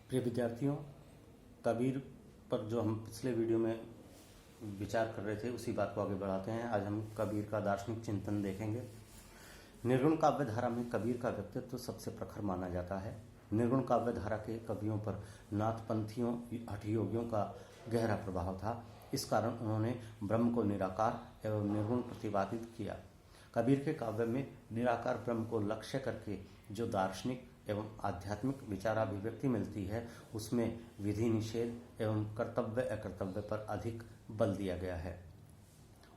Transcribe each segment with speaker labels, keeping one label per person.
Speaker 1: प्रिय विद्यार्थियों, कबीर पर जो हम पिछले वीडियो में विचार कर रहे थे उसी बात को आगे बढ़ाते हैं। आज हम कबीर का दार्शनिक चिंतन देखेंगे। निर्गुण काव्य धारा में कबीर का व्यक्तित्व सबसे प्रखर माना जाता है। निर्गुण काव्य धारा के कवियों पर नाथपंथियों हठयोगियों का गहरा प्रभाव था। इस कारण उन्होंने ब्रह्म को निराकार एवं निर्गुण प्रतिपादित किया। कबीर के काव्य में निराकार ब्रह्म को लक्ष्य करके जो दार्शनिक एवं आध्यात्मिक विचाराभिव्यक्ति मिलती है, उसमें विधि निषेध एवं कर्तव्य अकर्तव्य पर अधिक बल दिया गया है।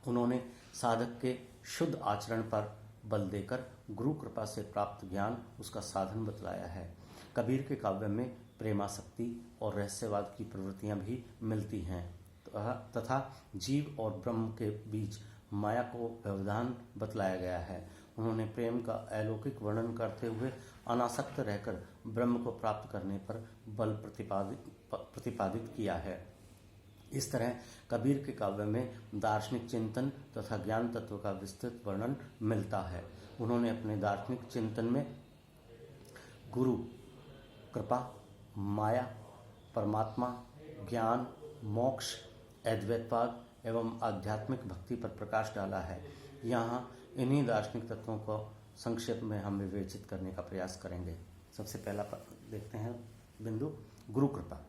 Speaker 1: उन्होंने साधक के शुद्ध आचरण पर बल देकर गुरु कृपा से प्राप्त ज्ञान उसका साधन बतलाया है। कबीर के काव्य में प्रेमासक्ति और रहस्यवाद की प्रवृत्तियां भी मिलती हैं तथा जीव और ब्रह्म के बीच माया को व्यवधान बतलाया गया है। उन्होंने प्रेम का अलौकिक वर्णन करते हुए अनासक्त रहकर ब्रह्म को प्राप्त करने पर बल प्रतिपादित किया है। इस तरह कबीर के काव्य में दार्शनिक चिंतन तथा ज्ञान तत्व का विस्तृत वर्णन मिलता है। उन्होंने अपने दार्शनिक चिंतन में गुरु कृपा, माया, परमात्मा, ज्ञान, मोक्ष, अद्वैतवाद एवं आध्यात्मिक भक्ति पर प्रकाश डाला है। यहाँ इन्हीं दार्शनिक तत्वों को संक्षेप में हम विवेचित करने का प्रयास करेंगे। सबसे पहला देखते हैं बिंदु, गुरु कृपा।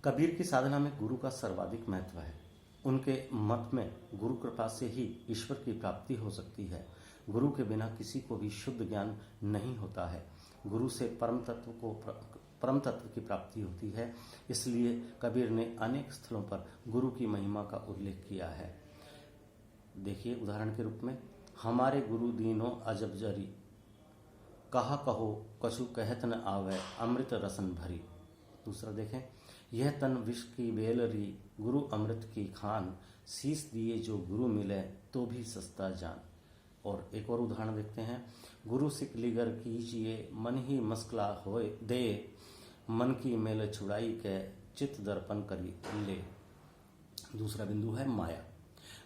Speaker 1: कबीर की साधना में गुरु का सर्वाधिक महत्व है। उनके मत में गुरु कृपा से ही ईश्वर की प्राप्ति हो सकती है। गुरु के बिना किसी को भी शुद्ध ज्ञान नहीं होता है। गुरु से परम तत्व की प्राप्ति होती है। इसलिए कबीर ने अनेक स्थलों पर गुरु की महिमा का उल्लेख किया है। देखिए उदाहरण के रूप में, हमारे गुरु दीनो अजब जरी, कहा कहो कछु कहत न आवे, अमृत रसन भरी। दूसरा देखें, यह तन विष की बेलरी, गुरु अमृत की खान, शीस दिए जो गुरु मिले तो भी सस्ता जान। और एक और उदाहरण देखते हैं, गुरु सिकलीगर कीजिए, मन ही मस्कला होए दे, मन की मेल छुड़ाई के, चित्त दर्पण करी ले। दूसरा बिंदु है माया।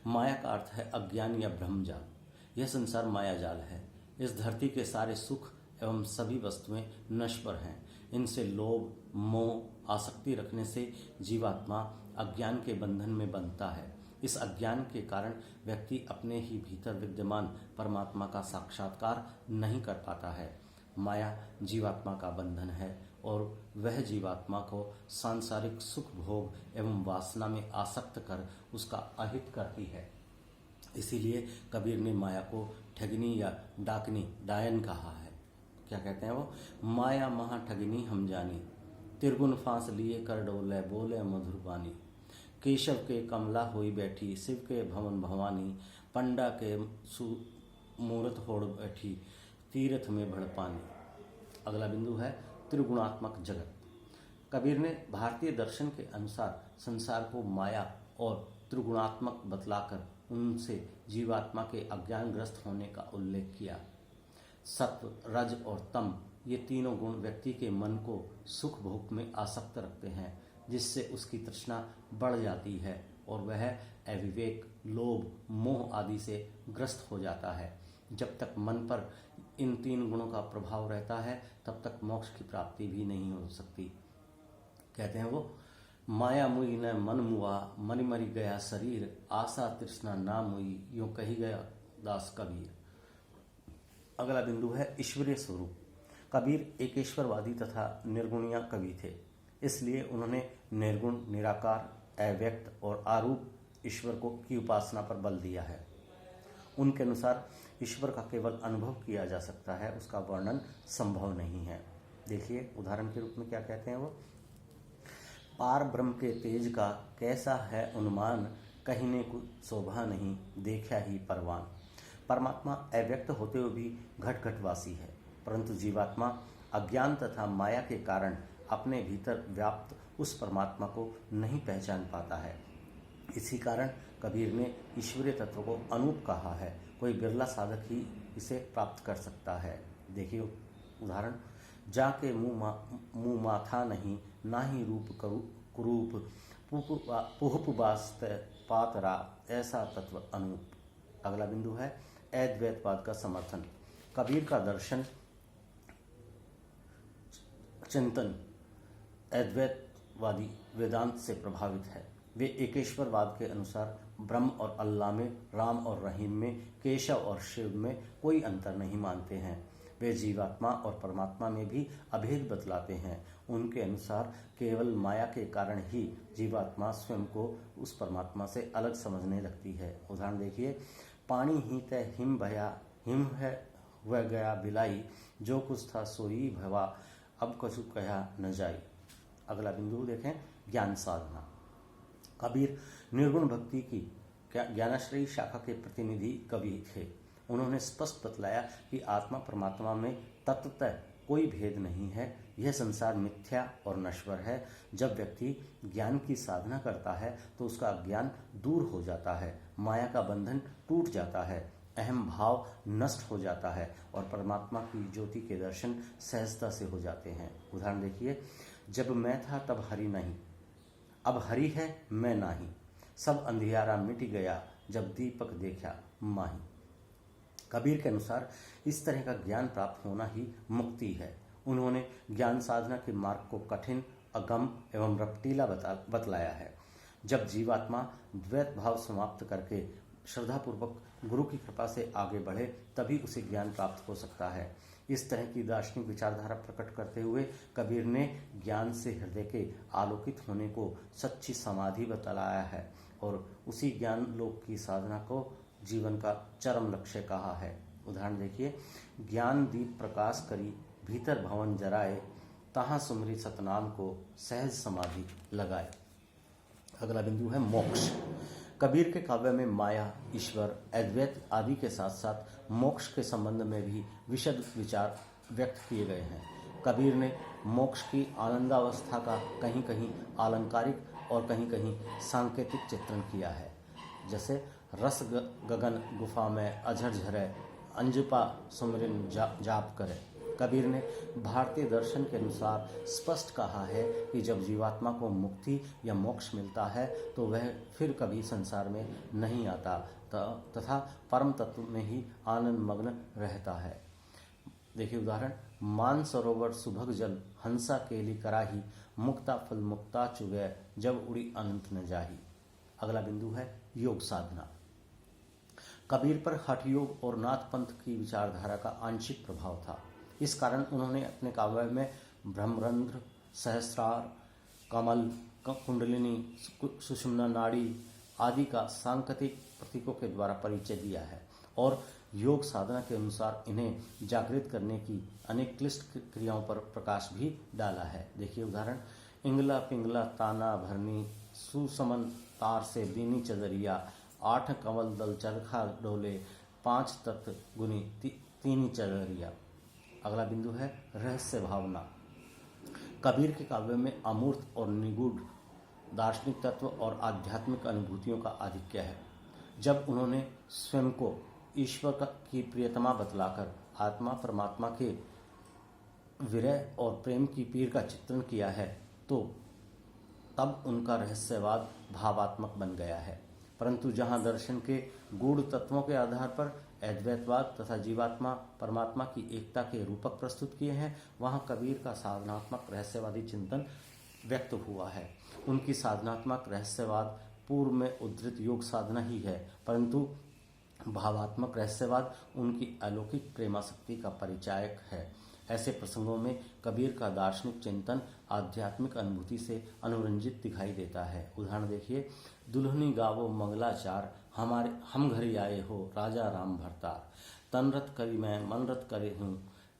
Speaker 1: माया का अर्थ है अज्ञान या ब्रह्मजाल। यह संसार माया जाल है। इस धरती के सारे सुख एवं सभी वस्तुएं नश्वर हैं। इनसे लोभ, मोह, आसक्ति रखने से जीवात्मा अज्ञान के बंधन में बंधता है। इस अज्ञान के कारण व्यक्ति अपने ही भीतर विद्यमान परमात्मा का साक्षात्कार नहीं कर पाता है। माया जीवात्मा का बंधन है और वह जीवात्मा को सांसारिक सुख भोग एवं वासना में आसक्त कर उसका अहित करती है। इसीलिए कबीर ने माया को ठगनी या डाकनी, डायन कहा है। क्या कहते हैं वो, माया महा ठगनी हम जानी, तिरगुन फांस लिए कर डोले, बोले मधुर बानी, केशव के कमला हुई बैठी, शिव के भवन भवानी, पंडा के मूर्त होड़ बैठी, तीर्थ में भड़ पानी। अगला बिंदु है त्रिगुणात्मक जगत। कबीर ने भारतीय दर्शन के अनुसार संसार को माया और त्रिगुणात्मक बतलाकर उनसे जीवात्मा के अज्ञानग्रस्त होने का उल्लेख किया। सत्व, रज और तम, ये तीनों गुण व्यक्ति के मन को सुख भोग में आसक्त रखते हैं, जिससे उसकी तृष्णा बढ़ जाती है और वह अविवेक, लोभ, मोह आदि से ग्रस्त हो जाता है। जब तक मन पर इन तीन गुणों का प्रभाव रहता है तब तक मोक्ष की प्राप्ति भी नहीं हो सकती। कहते हैं वो, माया मुई न मन मुआ, मन मरी गया शरीर, आशा तृष्णा ना मुई, यूं कही गया दास कबीर। अगला बिंदु है ईश्वरीय स्वरूप। कबीर एकेश्वरवादी तथा निर्गुणिया कवि थे। इसलिए उन्होंने निर्गुण, निराकार, अव्यक्त और आरूप ईश्वर की उपासना पर बल दिया है। उनके अनुसार ईश्वर का केवल अनुभव किया जा सकता है, उसका वर्णन संभव नहीं है। देखिए उदाहरण के रूप में क्या कहते हैं वो, पार ब्रह्म के तेज का कैसा है अनुमान, कहने को शोभा नहीं, देखा ही परवान। परमात्मा अव्यक्त होते हुए भी घट घटवासी है, परंतु जीवात्मा अज्ञान तथा माया के कारण अपने भीतर व्याप्त उस परमात्मा को नहीं पहचान पाता है। इसी कारण कबीर ने ईश्वरीय तत्व को अनूप कहा है। कोई बिरला साधक ही इसे प्राप्त कर सकता है। देखिए उदाहरण, जाके मुँह माथा नहीं, ना ही रूप कुरूप, पुहपवास्त पातरा, ऐसा तत्व अनूप। अगला बिंदु है अद्वैतवाद का समर्थन। कबीर का दर्शन चिंतन अद्वैतवादी वेदांत से प्रभावित है। वे एकेश्वरवाद के अनुसार ब्रह्म और अल्लाह में, राम और रहीम में, केशव और शिव में कोई अंतर नहीं मानते हैं। वे जीवात्मा और परमात्मा में भी अभेद बतलाते हैं। उनके अनुसार केवल माया के कारण ही जीवात्मा स्वयं को उस परमात्मा से अलग समझने लगती है। उदाहरण देखिए, पानी ही तय हिम भया, हिम है वह गया बिलाई, जो कुछ था सोई भवा, अब कछु कहा न जाई। अगला बिंदु देखें, ज्ञान साधना। कबीर निर्गुण भक्ति की ज्ञानाश्रयी शाखा के प्रतिनिधि कवि थे। उन्होंने स्पष्ट बतलाया कि आत्मा परमात्मा में तत्वतः कोई भेद नहीं है। यह संसार मिथ्या और नश्वर है। जब व्यक्ति ज्ञान की साधना करता है तो उसका ज्ञान दूर हो जाता है, माया का बंधन टूट जाता है, अहम भाव नष्ट हो जाता है और परमात्मा की ज्योति के दर्शन सहजता से हो जाते हैं। उदाहरण देखिए, जब मैं था तब हरि नहीं, अब हरि है मैं नाही, सब अंधियारा मिट गया, जब दीपक देखा माही। कबीर के अनुसार इस तरह का ज्ञान प्राप्त होना ही मुक्ति है। उन्होंने ज्ञान साधना के मार्ग को कठिन, अगम एवं रपटीला बतलाया है। जब जीवात्मा द्वैत भाव समाप्त करके श्रद्धापूर्वक गुरु की कृपा से आगे बढ़े तभी उसे ज्ञान प्राप्त हो सकता है। इस तरह की दार्शनिक विचारधारा प्रकट करते हुए कबीर ने ज्ञान से हृदय के आलोकित होने को सच्ची समाधि बतलाया है और उसी ज्ञान लोक की साधना को जीवन का चरम लक्ष्य कहा है। उदाहरण देखिए, ज्ञान दीप प्रकाश करी, भीतर भवन जराए, तहाँ सुमरी सतनाम को सहज समाधि लगाए। अगला बिंदु है मोक्ष। कबीर के काव्य में माया, ईश्वर, अद्वैत आदि के साथ साथ मोक्ष के संबंध में भी विशद विचार व्यक्त किए गए हैं। कबीर ने मोक्ष की आनंदावस्था का कहीं कहीं अलंकारिक और कहीं कहीं सांकेतिक चित्रण किया है। जैसे रस गगन गुफा में अझर झरे, अंजपा सुमरिन जाप करे। कबीर ने भारतीय दर्शन के अनुसार स्पष्ट कहा है कि जब जीवात्मा को मुक्ति या मोक्ष मिलता है तो वह फिर कभी संसार में नहीं आता तथा परम तत्व में ही आनंद मग्न रहता है। देखिए उदाहरण, मान सरोवर सुभग जल, हंसा केली कराही, मुक्ता फल मुक्ता चुगै, जब उड़ी अनंत न जाही। अगला बिंदु है योग साधना। कबीर पर हठ योग और नाथपंथ की विचारधारा का आंशिक प्रभाव था। इस कारण उन्होंने अपने काव्य में ब्रह्मरंध्र, सहस्रार, कमल, कुंडलिनी, सुषुम्ना नाड़ी आदि का सांकेतिक प्रतीकों के द्वारा परिचय दिया है और योग साधना के अनुसार इन्हें जागृत करने की अनेक क्लिष्ट क्रियाओं पर प्रकाश भी डाला है। देखिए उदाहरण, इंगला पिंगला ताना भरनी, सुसमन तार से बीनी चदरिया, 8 कमल दल चरखा डोले, 5 तत्व गुनी तीनी चदरिया। अगला बिंदु है रहस्य भावना। कबीर के काव्य में अमूर्त और निगूढ़ दार्शनिक तत्व और आध्यात्मिक अनुभूतियों का आधिक्य है। जब उन्होंने स्वयं को ईश्वर की प्रियतमा बतलाकर आत्मा परमात्मा के विरह और प्रेम की पीर का चित्रण किया है तो तब उनका रहस्यवाद भावात्मक बन गया है। परंतु जहाँ दर्शन के गूढ़ तत्वों के आधार पर अद्वैतवाद तथा जीवात्मा परमात्मा की एकता के रूपक प्रस्तुत किए हैं, वहाँ कबीर का साधनात्मक रहस्यवादी चिंतन व्यक्त हुआ है। उनकी साधनात्मक रहस्यवाद पूर्व में उद्धृत योग साधना ही है, परंतु भावात्मक रहस्यवाद उनकी अलौकिक प्रेमाशक्ति का परिचायक है। ऐसे प्रसंगों में कबीर का दार्शनिक चिंतन आध्यात्मिक अनुभूति से अनुरंजित दिखाई देता है। उदाहरण देखिए, दुल्हनी गावो मंगलाचार, हमारे हम घरी आए हो राजा राम भरतार, तनरत करी मैं मनरत करे हूँ,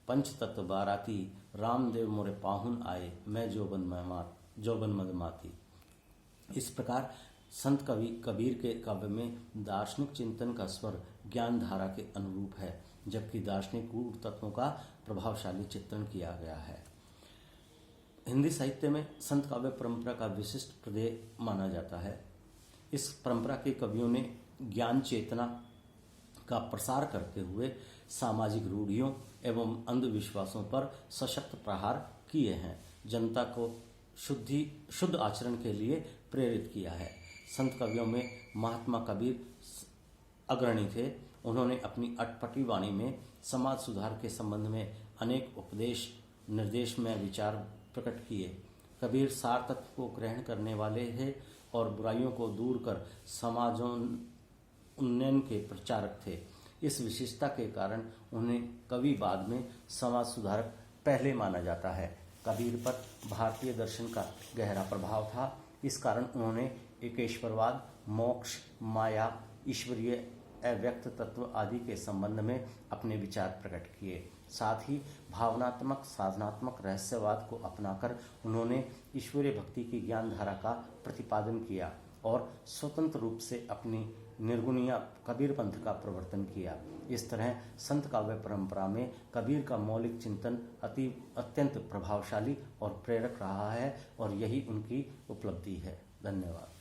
Speaker 1: पंचतत्व बाराती, रामदेव मोरे पाहुन आए, मैं जोबन मदमाती। इस प्रकार संत कवि कबीर के काव्य में दार्शनिक चिंतन का स्वर ज्ञान धारा के अनुरूप है, जबकि दार्शनिक गूढ़ तत्वों का प्रभावशाली चित्रण किया गया है। हिंदी साहित्य में संत काव्य परंपरा का विशिष्ट प्रदेय माना जाता है। इस परंपरा के कवियों ने ज्ञान चेतना का प्रसार करते हुए सामाजिक रूढ़ियों एवं अंधविश्वासों पर सशक्त प्रहार किए हैं, जनता को शुद्ध आचरण के लिए प्रेरित किया है। संत कवियों में महात्मा कबीर अग्रणी थे। उन्होंने अपनी अटपटी वाणी में समाज सुधार के संबंध में अनेक उपदेश निर्देश में विचार प्रकट किए। कबीर सार तत्व को ग्रहण करने वाले थे और बुराइयों को दूर कर समाजोन्नयन के प्रचारक थे। इस विशेषता के कारण उन्हें कवि बाद में समाज सुधारक पहले माना जाता है। कबीर पर भारतीय दर्शन का गहरा प्रभाव था। इस कारण उन्होंने एकेश्वरवाद, मोक्ष, माया, ईश्वरीय अव्यक्त तत्व आदि के संबंध में अपने विचार प्रकट किए। साथ ही भावनात्मक साधनात्मक रहस्यवाद को अपनाकर उन्होंने ईश्वरीय भक्ति की ज्ञान धारा का प्रतिपादन किया और स्वतंत्र रूप से अपनी निर्गुणीय कबीर पंथ का प्रवर्तन किया। इस तरह संत काव्य परंपरा में कबीर का मौलिक चिंतन अत्यंत प्रभावशाली और प्रेरक रहा है और यही उनकी उपलब्धि है। धन्यवाद।